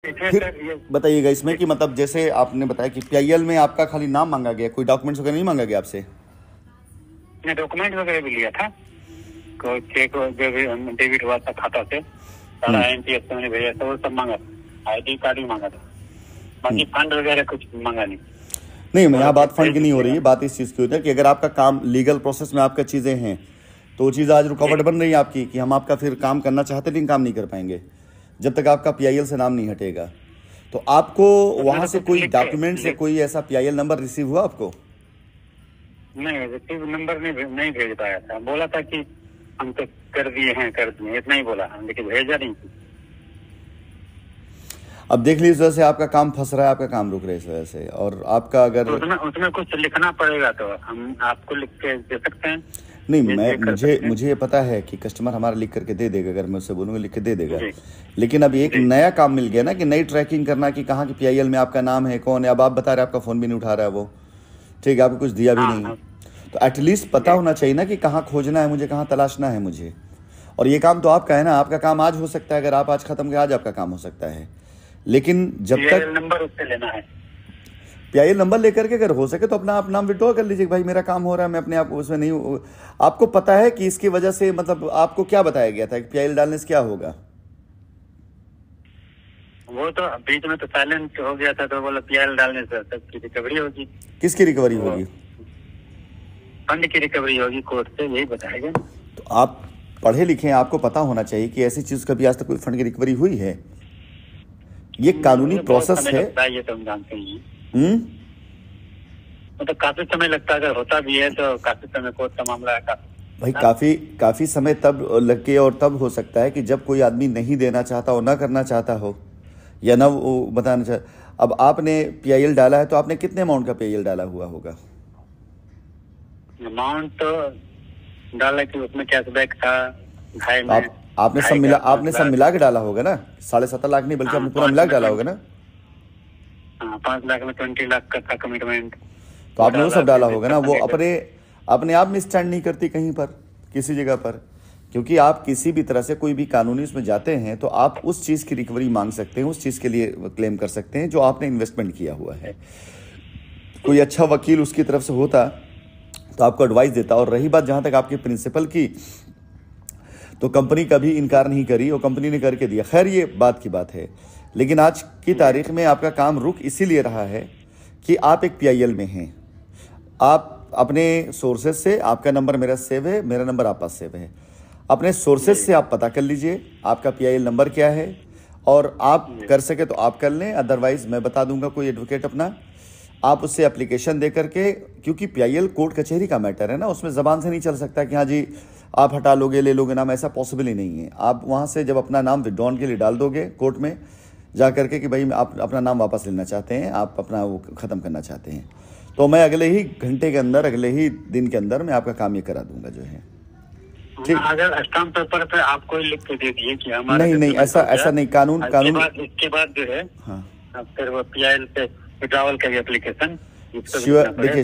फिर बताइएगा इसमें कि मतलब जैसे आपने बताया कि पीआईएल में आपका खाली नाम मांगा गया, कोई डॉक्यूमेंट्स वगैरह नहीं मांगा गया आपसे? मैं डॉक्यूमेंट वगैरह भी लिया था, को चेक जो भी डेबिट हुआ था खाता से, सारा एनपीएस मैंने भेजा था, वो सब मांगा था, आईडी कार्ड भी मांगा था, बाकी फंड वगैरह कुछ मांगा नहीं। नहीं, यहाँ बात फंड की नहीं हो रही है, बात इस चीज़ की होती है कि अगर आपका काम लीगल प्रोसेस में आपका चीज़ें हैं तो वो चीज़ आज रुकावट बन रही है आपकी कि हम आपका फिर काम करना चाहते लेकिन काम नहीं कर पाएंगे जब तक आपका पीआईएल से नाम नहीं हटेगा। तो आपको वहाँ से कोई डॉक्यूमेंट से कोई ऐसा पीआईएल नंबर रिसीव हुआ आपको? नहीं, रिसीव नंबर नहीं भेज पाया था, बोला था कि हम तो कर दिए, इतना ही बोला, लेकिन भेजा नहीं। अब देख लीजिए, इस वजह से आपका काम फंस रहा है, आपका काम रुक रहा है इस वजह से। और आपका अगर तो उसमें कुछ लिखना पड़ेगा तो हम आपको लिख के दे सकते हैं? नहीं, मुझे ये पता है कि कस्टमर हमारा लिख करके दे देगा, अगर मैं उससे बोलूँगा लिख के दे देगा। लेकिन अब एक नया काम मिल गया ना कि नई ट्रैकिंग करना कि कहाँ की पीआईएल में आपका नाम है, कौन है। अब आप बता रहे आपका फ़ोन भी नहीं उठा रहा है वो, ठीक है, आपको कुछ दिया भी नहीं, तो एटलीस्ट पता होना चाहिए ना कि कहाँ खोजना है मुझे, कहाँ तलाशना है मुझे। और ये काम तो आपका है ना, आपका काम आज हो सकता है, अगर आप आज ख़त्म किया आज आपका काम हो सकता है, लेकिन जब तक नंबर उससे लेना है, पीआईएल नंबर लेकर के अगर हो सके तो अपना आप नाम विड्रॉ कर लीजिए, भाई मेरा काम हो रहा है, मैं अपने आप उसमें नहीं हूँ। आपको पता है कि इसकी वजह से मतलब आपको क्या बताया गया था कि पीआईएल डालने से क्या होगा? वो तो बीच में तो साइलेंट हो गया था, तो बोला पीआईएल डालने से सबकी रिकवरी होगी। किसकी रिकवरी होगी? फंड की रिकवरी होगी कोर्ट से, यही बताया गया। तो आप पढ़े लिखे हैं, आपको पता होना चाहिए कि ऐसी चीज कभी आज तक कोई फंड की रिकवरी हुई है। ये कानूनी प्रोसेस है। ये तो हम जानते हैं। तो काफी समय लगता है, अगर होता भी है तो काफी समय कोर्ट का मामला है। भाई काफी समय तब लगे और तब हो सकता है कि जब कोई आदमी नहीं देना चाहता हो, ना करना चाहता हो, या ना वो बताना चाहता। अब आपने पीआईएल डाला है तो आपने कितने अमाउंट का पीआईएल डाला हुआ होगा? अमाउंट तो डाला कि उसमें कैशबैक था, आपने सब मिला के डाला होगा ना? 7.5 लाख नहीं बल्कि आपने पूरा मिला के डाला होगा ना? 5 लाख में 20 लाख का था कमिटमेंट, तो आपने वो सब डाला होगा ना। वो अपने आप में स्टैंड नहीं करती कहीं पर, किसी जगह पर, क्योंकि आप किसी भी तरह से कोई भी कानूनी उसमें जाते हैं तो आप उस चीज़ की रिकवरी मांग सकते हैं, उस चीज़ के लिए क्लेम कर सकते हैं जो आपने इन्वेस्टमेंट किया हुआ है। कोई अच्छा वकील उसकी तरफ से होता तो आपको एडवाइस देता। और रही बात जहाँ तक आपके प्रिंसिपल की, तो कंपनी कभी इनकार नहीं करी और कंपनी ने करके दिया। खैर ये बात की बात है, लेकिन आज की तारीख में आपका काम रुक इसीलिए रहा है कि आप एक पीआईएल में हैं। आप अपने सोर्सेज से, आपका नंबर मेरा सेव है, मेरा नंबर आप पास सेव है, अपने सोर्सेज से आप पता कर लीजिए आपका पीआईएल नंबर क्या है, और आप कर सके तो आप कर लें, अदरवाइज मैं बता दूंगा कोई एडवोकेट अपना, आप उससे एप्लीकेशन दे करके, क्योंकि पीआईएल कोर्ट कचहरी का मैटर है ना, उसमें ज़बान से नहीं चल सकता कि हाँ जी आप हटा लोगे, ले लोगे नाम, ऐसा पॉसिबल ही नहीं है। आप वहाँ से जब अपना नाम विड्रॉन के लिए डाल दोगे कोर्ट में जा करके कि भाई आप अपना नाम वापस लेना चाहते हैं, आप अपना वो ख़त्म करना चाहते हैं, तो मैं अगले ही घंटे के अंदर, अगले ही दिन के अंदर मैं आपका काम ये करा दूंगा जो है। ठीक, अगर स्टाम्प पेपर पे आप कोई लिख के दे दिए कि हमारा नहीं, ऐसा नहीं। कानून इसके बाद जो है, हाँ, फिर वो पीआईएल पे विड्रॉवल का एप्लीकेशन, देखिए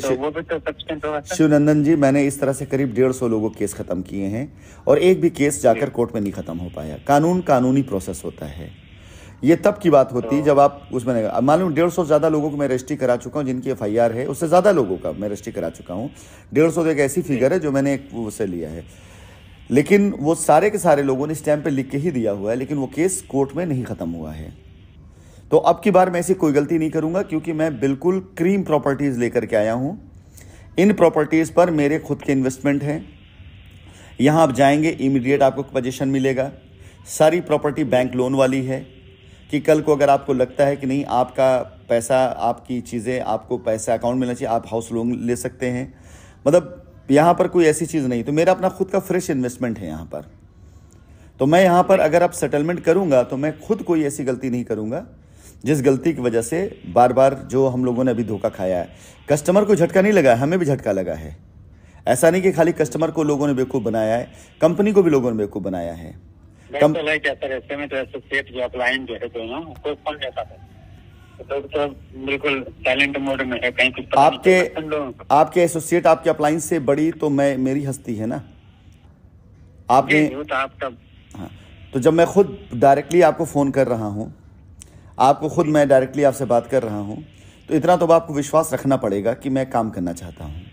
शिवनंदन जी, मैंने इस तरह से करीब 150 लोगों केस खत्म किए हैं और एक भी केस जाकर कोर्ट में नहीं खत्म हो पाया। कानूनी प्रोसेस होता है। ये तब की बात होती है जब आप उसमें, मालूम 150 ज़्यादा लोगों को मैं रजिस्ट्री करा चुका हूँ जिनकी एफआईआर है, उससे ज़्यादा लोगों का मैं रजिस्ट्री करा चुका हूँ। 150 तो एक ऐसी फिगर है जो मैंने एक उससे लिया है, लेकिन वो सारे के सारे लोगों ने स्टैम्प पे लिख के ही दिया हुआ है, लेकिन वो केस कोर्ट में नहीं ख़त्म हुआ है। तो अब की बार मैं ऐसी कोई गलती नहीं करूंगा, क्योंकि मैं बिल्कुल क्रीम प्रॉपर्टीज़ लेकर के आया हूं। इन प्रॉपर्टीज़ पर मेरे खुद के इन्वेस्टमेंट हैं। यहां आप जाएंगे इमीडिएट आपको पोजीशन मिलेगा। सारी प्रॉपर्टी बैंक लोन वाली है कि कल को अगर आपको लगता है कि नहीं आपका पैसा, आपकी चीज़ें, आपको पैसा अकाउंट मिलना चाहिए, आप हाउस लोन ले सकते हैं। मतलब यहाँ पर कोई ऐसी चीज़ नहीं। तो मेरा अपना खुद का फ्रेश इन्वेस्टमेंट है यहाँ पर। तो मैं यहाँ पर अगर आप सेटलमेंट करूँगा तो मैं खुद कोई ऐसी गलती नहीं करूँगा जिस गलती की वजह से बार बार जो हम लोगों ने अभी धोखा खाया है। कस्टमर को झटका नहीं लगा है, हमें भी झटका लगा है। ऐसा नहीं कि खाली कस्टमर को लोगों ने बेवकूफ़ बनाया है, कंपनी को भी लोगों ने बेवकूफ़ बनाया है। बिल्कुल साइलेंट मोड में है, कहीं कुछ आपके एसोसिएट आपके अप्लायंस से बड़ी तो मेरी हस्ती है ना। आपने तो आपका, हाँ, तो जब मैं खुद डायरेक्टली आपको फ़ोन कर रहा हूँ, आपको खुद, मैं डायरेक्टली आपसे बात कर रहा हूँ, तो इतना तो आपको विश्वास रखना पड़ेगा कि मैं काम करना चाहता हूँ।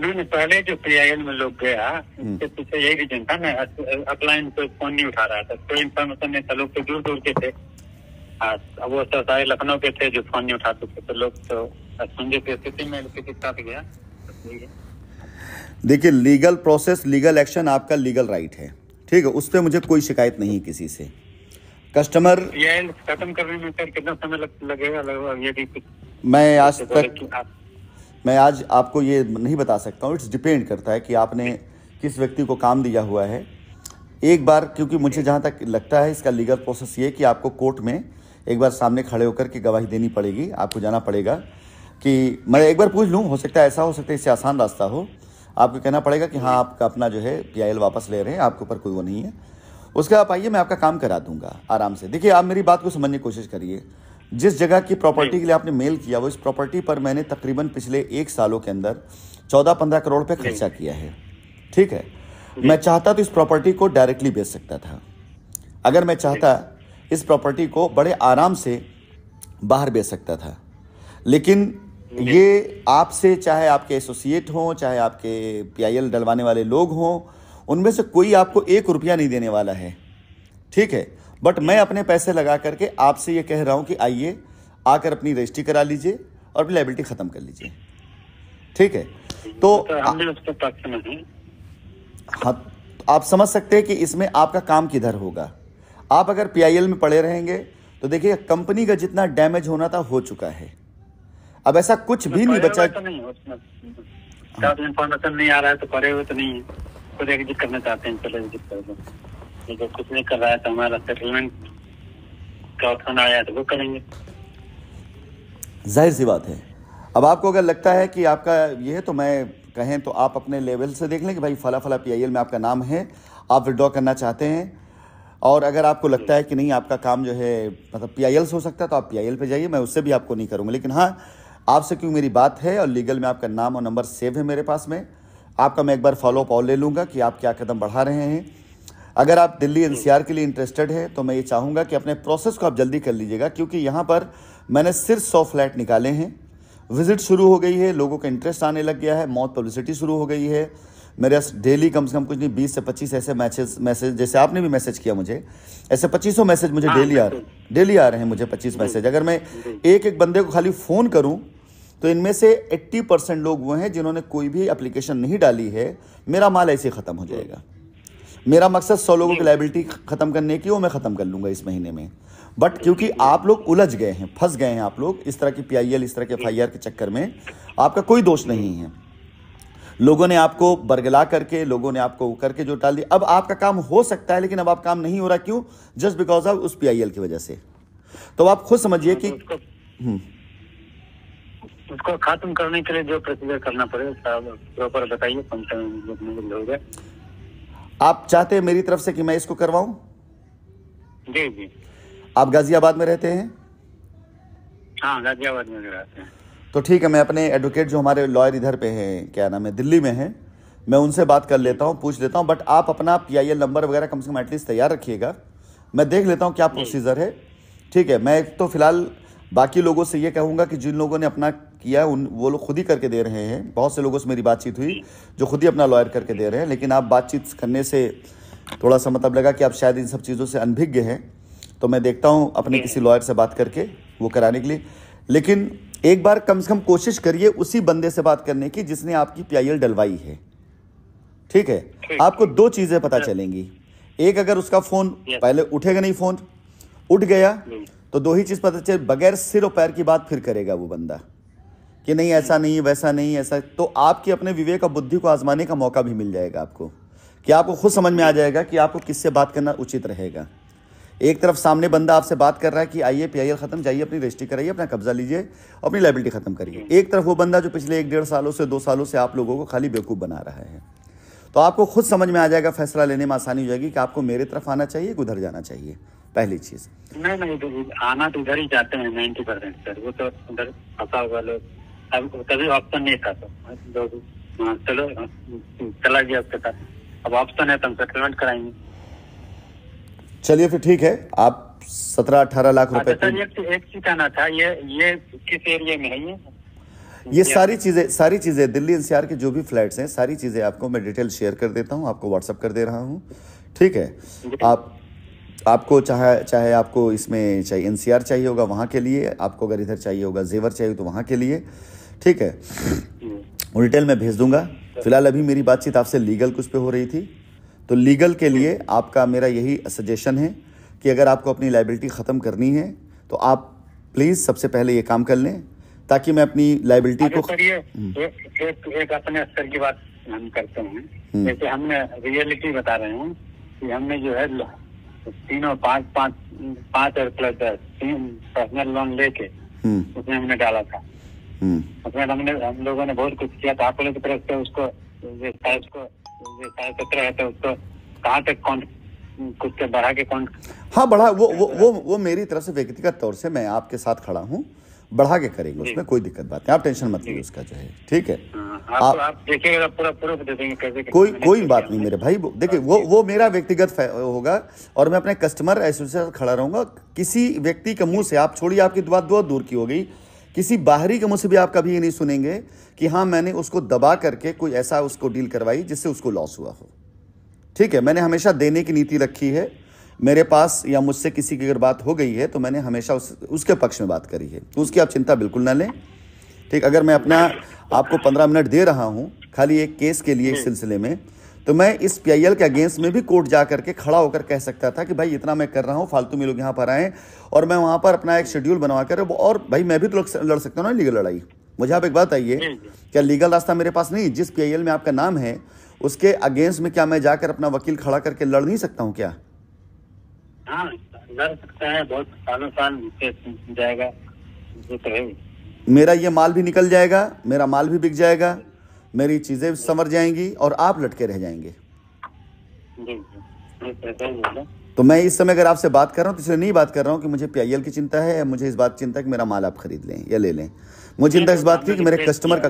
नहीं, पहले जो PIL में लोग गया उसके पीछे यही रीजन था ना, अपलाइन कोई फोन नहीं उठा रहा था, कोई इन्फॉर्मेशन नहीं था, लोग तो दूर दूर के थे, वो तो सारे लखनऊ के थे जो फोन नहीं उठाते थे, तो लोग तो समझे की स्थिति में किसी के साथ गया। देखिए, लीगल प्रोसेस, लीगल एक्शन आपका लीगल राइट है, ठीक है, उस पर मुझे कोई शिकायत नहीं किसी से। कस्टमर PIL खत्म करने में सर कितना समय लगेगा लगभग? यदि मैं आज आपको ये नहीं बता सकता हूँ, इट्स डिपेंड करता है कि आपने किस व्यक्ति को काम दिया हुआ है। एक बार, क्योंकि मुझे जहाँ तक लगता है इसका लीगल प्रोसेस ये कि आपको कोर्ट में एक बार सामने खड़े होकर के गवाही देनी पड़ेगी, आपको जाना पड़ेगा कि मैं एक बार पूछ लूँ, हो सकता है ऐसा हो सकता है इससे आसान रास्ता हो, आपको कहना पड़ेगा कि हाँ आपका अपना जो है PIL वापस ले रहे हैं, आपके ऊपर कोई वो नहीं है, उसके आप आइए, मैं आपका काम करा दूंगा आराम से। देखिए, आप मेरी बात को समझने की कोशिश करिए, जिस जगह की प्रॉपर्टी के लिए आपने मेल किया, वो इस प्रॉपर्टी पर मैंने तकरीबन पिछले 1 सालों के अंदर 14-15 करोड़ पे खर्चा किया है, ठीक है। मैं चाहता तो इस प्रॉपर्टी को डायरेक्टली बेच सकता था, अगर मैं चाहता इस प्रॉपर्टी को बड़े आराम से बाहर बेच सकता था, लेकिन ये आपसे, चाहे आपके एसोसिएट हों, चाहे आपके PIL डलवाने वाले लोग हों, उनमें से कोई आपको 1 रुपया नहीं देने वाला है, ठीक है। बट मैं अपने पैसे लगा करके आपसे ये कह रहा हूं कि आइए, आकर अपनी रजिस्ट्री करा लीजिए और अपनी लायबिलिटी खत्म कर लीजिए, ठीक है। तो हाँ, आप समझ सकते हैं कि इसमें आपका काम किधर होगा। आप अगर PIL में पड़े रहेंगे तो देखिए, कंपनी का जितना डैमेज होना था हो चुका है, अब ऐसा कुछ भी नहीं बचा। तो नहीं, उसमें इन्फॉर्मेशन नहीं आ रहा है तो पड़े हुए तो नहीं है, खुद एग्जिट करना चाहते हैं, चलो एग्जिट कर दो। जो कुछ नहीं कर रहा है तो हमारा सेटलमेंट का ऑप्शन आया है तो वो करेंगे, जाहिर सी बात है। अब आपको अगर लगता है कि आपका ये है, तो मैं कहें तो आप अपने लेवल से देख लें कि भाई फला फला PIL में आपका नाम है, आप विड्रॉ करना चाहते हैं, और अगर आपको लगता है कि नहीं आपका काम जो है मतलब PIL से हो सकता है तो आप PIL पे जाइए, मैं उससे भी आपको नहीं करूँगा। लेकिन हाँ, आपसे क्यों मेरी बात है और लीगल में आपका नाम और नंबर सेव है मेरे पास में, आपका मैं एक बार फॉलोअप और ले लूँगा कि आप क्या कदम बढ़ा रहे हैं। अगर आप दिल्ली NCR के लिए इंटरेस्टेड है तो मैं ये चाहूँगा कि अपने प्रोसेस को आप जल्दी कर लीजिएगा, क्योंकि यहाँ पर मैंने सिर्फ 100 फ्लैट निकाले हैं, विजिट शुरू हो गई है, लोगों का इंटरेस्ट आने लग गया है, मौत पब्लिसिटी शुरू हो गई है। मेरे डेली कम से कम कुछ नहीं 20 से 25 ऐसे मैसेज जैसे आपने भी मैसेज किया मुझे, ऐसे 2500 मैसेज मुझे डेली आ रहे हैं मुझे 25 मैसेज। अगर मैं एक एक बंदे को खाली फ़ोन करूं तो इनमें से 80% लोग वो हैं जिन्होंने कोई भी एप्लीकेशन नहीं डाली है। मेरा माल ऐसे ही ख़त्म हो जाएगा। मेरा मकसद 100 लोगों की लायबिलिटी ख़त्म करने की, वो मैं ख़त्म कर लूँगा इस महीने में। बट क्योंकि आप लोग उलझ गए हैं, फंस गए हैं आप लोग इस तरह की PIL, इस तरह के FIR के चक्कर में, आपका कोई दोष नहीं है। लोगों ने आपको बरगला करके, लोगों ने आपको करके जो टाल दिया। अब आपका काम हो सकता है, लेकिन अब आप काम नहीं हो रहा, क्यों? जस्ट बिकॉज ऑफ उस PIL की वजह से। तो आप खुद समझिए कि उसको खत्म करने के लिए जो प्रोसीजर करना पड़ेगा प्रॉपर बताइए। आप चाहते हैं मेरी तरफ से कि मैं इसको करवाऊं? जी जी। आप गाजियाबाद में रहते हैं? हाँ, गाजियाबाद में रहते हैं। तो ठीक है, मैं अपने एडवोकेट जो हमारे लॉयर इधर पे हैं, क्या नाम है, दिल्ली में हैं, मैं उनसे बात कर लेता हूँ, पूछ लेता हूँ। बट आप अपना PIL नंबर वगैरह कम से कम एटलीस्ट तैयार रखिएगा, मैं देख लेता हूँ क्या प्रोसीजर है, ठीक है। मैं तो फिलहाल बाकी लोगों से ये कहूँगा कि जिन लोगों ने अपना किया वो लोग खुद ही करके दे रहे हैं। बहुत से लोगों से मेरी बातचीत हुई जो खुद ही अपना लॉयर करके दे रहे हैं, लेकिन आप बातचीत करने से थोड़ा सा मतलब लगा कि आप शायद इन सब चीज़ों से अनभिज्ञ हैं, तो मैं देखता हूँ अपने किसी लॉयर से बात करके वो कराने के लिए। लेकिन एक बार कम से कम कोशिश करिए उसी बंदे से बात करने की जिसने आपकी PIL डलवाई है, ठीक है। आपको 2 चीज़ें पता चलेंगी। एक, अगर उसका फ़ोन पहले उठेगा नहीं, फ़ोन उठ गया तो 2 ही चीज़ पता चले, बगैर सिर और पैर की बात फिर करेगा वो बंदा कि नहीं ऐसा नहीं, वैसा नहीं, ऐसा। तो आपकी अपने विवेक और बुद्धि को आजमाने का मौका भी मिल जाएगा आपको, कि आपको खुद समझ में आ जाएगा कि आपको किससे बात करना उचित रहेगा। एक तरफ सामने बंदा आपसे बात कर रहा है कि आइए PIL खत्म, जाइए अपनी रजिस्ट्री कराइए, अपना कब्जा लीजिए, अपनी लायबिलिटी खत्म करिए। एक तरफ वो बंदा जो पिछले 1-1.5 सालों से 2 सालों से आप लोगों को खाली बेवकूफ़ बना रहा है। तो आपको खुद समझ में आ जाएगा, फैसला लेने में आसानी हो जाएगी कि आपको मेरे तरफ आना चाहिए, उधर जाना चाहिए। पहली चीज़ नहीं, आना तो इधर ही जाते हैं 90% सर, वो तो उधर फंसा हुआ लोग, अब कभी ऑप्शन नहीं था तो चलो चला गया उसके साथ, अब ऑप्शन है तो हम सेटलमेंट कराएंगे। चलिए फिर ठीक है, आप 17-18 लाख रुपए। सर एक चीज कहना था, ये किस एरिया में है ये सारी चीजें दिल्ली एनसीआर के जो भी फ्लैट्स हैं, सारी चीजें आपको मैं डिटेल शेयर कर देता हूँ, आपको व्हाट्सअप कर दे रहा हूँ, ठीक है। आपको चाहे आपको इसमें चाहिए एनसीआर चाहिए होगा वहाँ के लिए, आपको अगर इधर चाहिए होगा जेवर चाहिए तो वहाँ के लिए, ठीक है, डिटेल में भेज दूंगा। फिलहाल अभी मेरी बातचीत आपसे लीगल कुछ पे हो रही थी, तो लीगल के लिए आपका मेरा यही सजेशन है कि अगर आपको अपनी लायबिलिटी ख़त्म करनी है तो आप प्लीज़ सबसे पहले ये काम कर लें, ताकि मैं अपनी लायबिलिटी को। सर ये एक अपने स्तर की बात हम करते हैं, जैसे हमने रियलिटी बता रहे हैं कि हमने जो है तीनों पाँच और प्लस 3 पर्सनल लोन लेके उसमें हमने डाला था। उसमें हम लोगों ने बहुत कुछ किया था, आप लोगों की तरफ से उसको साइज 17 है तो उसको कहाँ तक कुछ बढ़ा के हाँ बढ़ा, वो मेरी तरफ से व्यक्तिगत तौर से मैं आपके साथ खड़ा हूँ, बढ़ा के करेंगे, उसमें कोई दिक्कत बात नहीं, आप टेंशन मत लीजिए उसका जो है, ठीक है। आप देखिएगा पूरा दे देंगे कैसे। कोई बात नहीं मेरे भाई, देखिए वो मेरा व्यक्तिगत होगा और मैं अपने कस्टमर एसोसिएशन खड़ा रहूंगा। किसी व्यक्ति के मुंह से, आप छोड़िए आपकी बात बहुत दूर की हो गई, किसी बाहरी के मुंह से भी आप कभी ये नहीं सुनेंगे कि हाँ मैंने उसको दबा करके कोई ऐसा उसको डील करवाई जिससे उसको लॉस हुआ हो, ठीक है। मैंने हमेशा देने की नीति रखी है, मेरे पास या मुझसे किसी की अगर बात हो गई है तो मैंने हमेशा उसके पक्ष में बात करी है, तो उसकी आप चिंता बिल्कुल ना लें, ठीक। अगर मैं अपना आपको 15 मिनट दे रहा हूं खाली एक केस के लिए इस सिलसिले में, तो मैं इस PIL के अगेंस्ट में भी कोर्ट जा करके खड़ा होकर कह सकता था कि भाई इतना मैं कर रहा हूं, फालतू में लोग यहाँ पर आए, और मैं वहाँ पर अपना एक शेड्यूल बनवा कर, और भाई मैं भी तो लड़ सकता हूँ ना लीगल लड़ाई। मुझे आप एक बात आइए, क्या लीगल रास्ता मेरे पास नहीं? जिस PIL में आपका नाम है उसके अगेंस्ट में क्या मैं जाकर अपना वकील खड़ा करके लड़ नहीं सकता हूँ क्या? हाँ लड़ सकता है, बहुत साल जाएगा, मेरा ये माल भी निकल जाएगा, मेरा माल भी बिक जाएगा, मेरी चीजें संवर जाएंगी और आप लटके रह जाएंगे। तो मैं इस समय अगर आपसे बात कर रहा हूँ तो इसलिए नहीं बात कर रहा हूँ कि मुझे PIL की चिंता है या मुझे इस बात चिंता है कि मेरा माल आप खरीद लें या ले लें। मुझे चिंता इस बात की कि मेरे कस्टमर का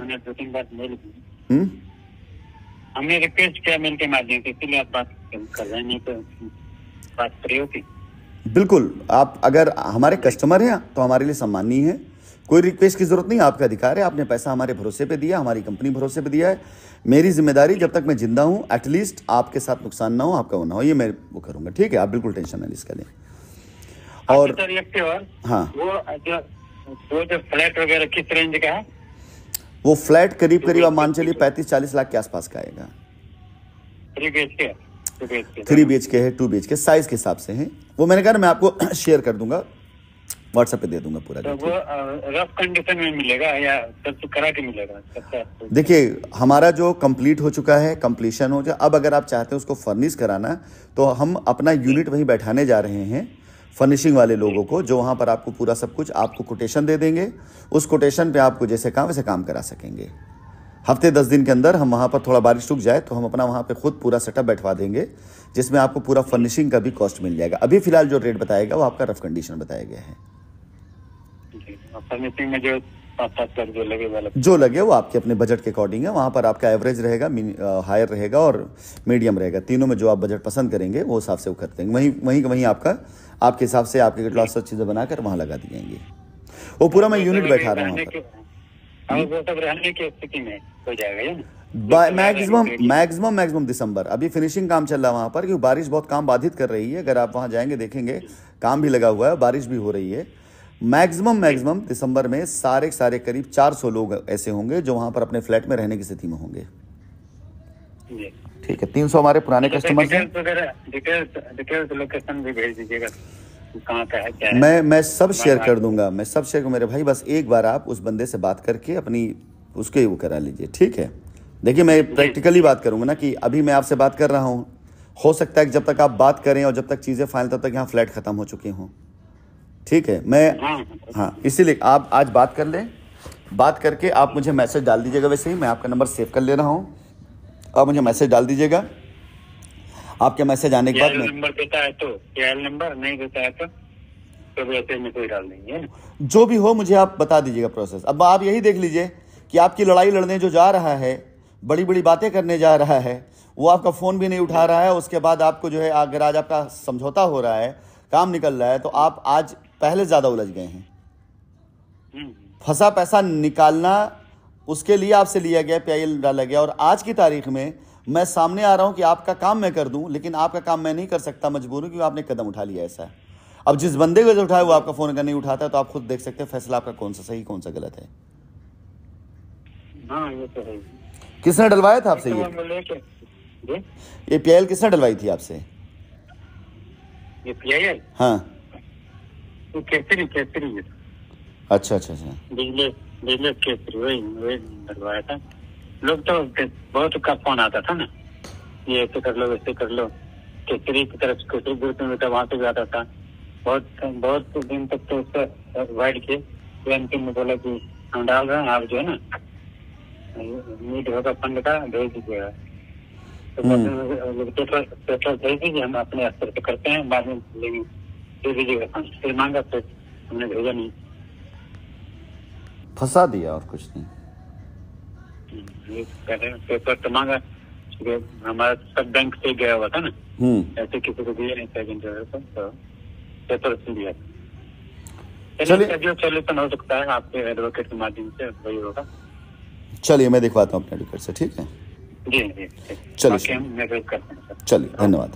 हमने रिक्वेस्ट किया मेल के माध्यम से, इसलिए आप बात कर रहे हैं, नहीं तो बात करी होती। बिल्कुल, आप अगर हमारे कस्टमर हैं तो हमारे लिए सम्माननीय है, कोई रिक्वेस्ट की जरूरत नहीं, आपका अधिकार है, आपने पैसा हमारे भरोसे पे दिया, हमारी कंपनी भरोसे पे दिया है। मेरी जिम्मेदारी जब तक मैं जिंदा हूँ एटलीस्ट आपके साथ नुकसान ना हो, आपका वो ना हो, ये मैं वो करूंगा, ठीक है। आप बिल्कुल टेंशन ना इसका लें। और हाँ, वो जो फ्लैट वगैरह किस रेंज का है? वो फ्लैट करीब आप मान चलिए 35-40 लाख के आसपास का आएगा। 3 BHK है, 2 BHK साइज के हिसाब से है। वो मैंने कहा मैं आपको शेयर कर दूंगा, व्हाट्सएप पे दे दूंगा पूरा। तो वो रफ कंडीशन में मिलेगा या सब करा के मिलेगा? देखिए हमारा जो कंप्लीट हो चुका है, कंप्लीशन हो जाए, अब अगर आप चाहते हैं उसको फर्निश कराना तो हम अपना यूनिट वहीं बैठाने जा रहे हैं, फर्निशिंग वाले लोगों को, जो वहाँ पर आपको पूरा सब कुछ आपको कोटेशन दे देंगे, उस कोटेशन पे आपको जैसे काम वैसे काम करा सकेंगे। हफ्ते 10 दिन के अंदर हम वहाँ पर, थोड़ा बारिश रुक जाए तो हम अपना वहाँ पे खुद पूरा सेटअप बैठवा देंगे, जिसमें आपको पूरा फर्निशिंग का भी कॉस्ट मिल जाएगा। अभी फिलहाल जो रेट बताएगा वो आपका रफ कंडीशन बताया गया है। फर्निशिंग में जो 5-7 लाख जो लगे वो आपके अपने बजट के अकॉर्डिंग है। वहाँ पर आपका एवरेज रहेगा, हायर रहेगा और मीडियम रहेगा, तीनों में जो आप बजट पसंद करेंगे वो हिसाब से वो कर देंगे। वहीं आपका आपके हिसाब से आपके क्लास सब चीज़ें बनाकर वहाँ लगा दी जाएंगी। वो पूरा मैं यूनिट बैठा रहा हूँ मैक्सिमम दिसंबर। अभी फिनिशिंग काम चल रहा है वहाँ पर, क्योंकि बारिश बहुत काम बाधित कर रही है। अगर आप वहाँ जाएंगे देखेंगे काम भी लगा हुआ है, बारिश भी हो रही है। मैक्सिमम दिसंबर में सारे करीब 400 लोग ऐसे होंगे जो वहाँ पर अपने फ्लैट में रहने की स्थिति में होंगे। ठीक है, 300 हमारे पुराने कस्टमर्स हैं। डिटेल्स लोकेशन भी भेज दीजिएगा, कहाँ का है क्या है। मैं सब शेयर कर दूंगा, मैं सब शेयर मेरे भाई, बस एक बार आप उस बंदे से बात करके अपनी उसके वो करा लीजिए, ठीक है। देखिए मैं प्रैक्टिकली बात करूंगा ना, कि अभी मैं आपसे बात कर रहा हूँ, हो सकता है कि जब तक आप बात करें और जब तक चीज़ें फाइनल, तब तक यहाँ फ्लैट खत्म हो चुके हों, ठीक है। मैं हाँ इसीलिए आप आज बात कर लें, बात करके आप मुझे मैसेज डाल दीजिएगा। वैसे ही मैं आपका नंबर सेव कर ले रहा हूँ, आप मुझे मैसेज डाल दीजिएगा। आपके मैसेज आने के बाद नंबर देता है तो नंबर नहीं देता है तो वैसे में कोई डाल देंगे, जो भी हो मुझे आप बता दीजिएगा प्रोसेस। अब आप यही देख लीजिए कि आपकी लड़ाई लड़ने जो जा रहा है, बड़ी बड़ी बातें करने जा रहा है, वो आपका फ़ोन भी नहीं उठा रहा है। उसके बाद आपको जो है, अगर आज आपका समझौता हो रहा है, काम निकल रहा है, तो आप आज पहले ज्यादा उलझ गए हैं। फंसा पैसा निकालना, उसके लिए आपसे लिया गया, PIL डाला गया, और आज की तारीख में मैं सामने आ रहा हूं कि आपका काम मैं कर दूं, लेकिन आपका काम मैं नहीं कर सकता, मजबूर हूं, क्योंकि आपने कदम उठा लिया ऐसा। अब जिस बंदे को जो उठाया वो आपका फोन अगर नहीं उठाता है तो आप खुद देख सकते हैं फैसला आपका कौन सा सही कौन सा गलत है। हाँ, ये तो है। किसने डलवाया था आपसे ये PIL किसने डलवाई थी आपसे? ये PIL? हाँ, वो केसरी है। अच्छा, बिजली केसरी वही डलवाया था। लोग तो बहुत का फोन आता था ना, ये ऐसे कर लो वैसे कर लो, केसरी की तरफ केसरी ग्रुप में था, वहां से भी आता था। बहुत दिन तक तो उसका अवॉइड किए। अंतिम में बोला कि हम डाल रहे हैं, आप जो है ना नीड होगा फंड का भेज दीजिएगा। तो पेपर भेज दीजिए, हम अपने स्तर पे करते हैं, बाद में दे दीजिएगा फंड। फिर मांगा, फिर हमने भेजा नहीं, फंसा दिया और कुछ नहीं। पेपर तो मांगा, हमारा सब बैंक से गया हुआ था ना, ऐसे किसी को दिया नहीं था, तो पेपर से दिया। चलिए, जो सोल्यूशन हो सकता है आपके एडवोकेट के माध्यम से वही होगा। चलिए, मैं दिखवाता हूँ अपने एडवोकेट से, ठीक है? जी, चलिए, हम मैसेज करते हैं। चलिए, धन्यवाद।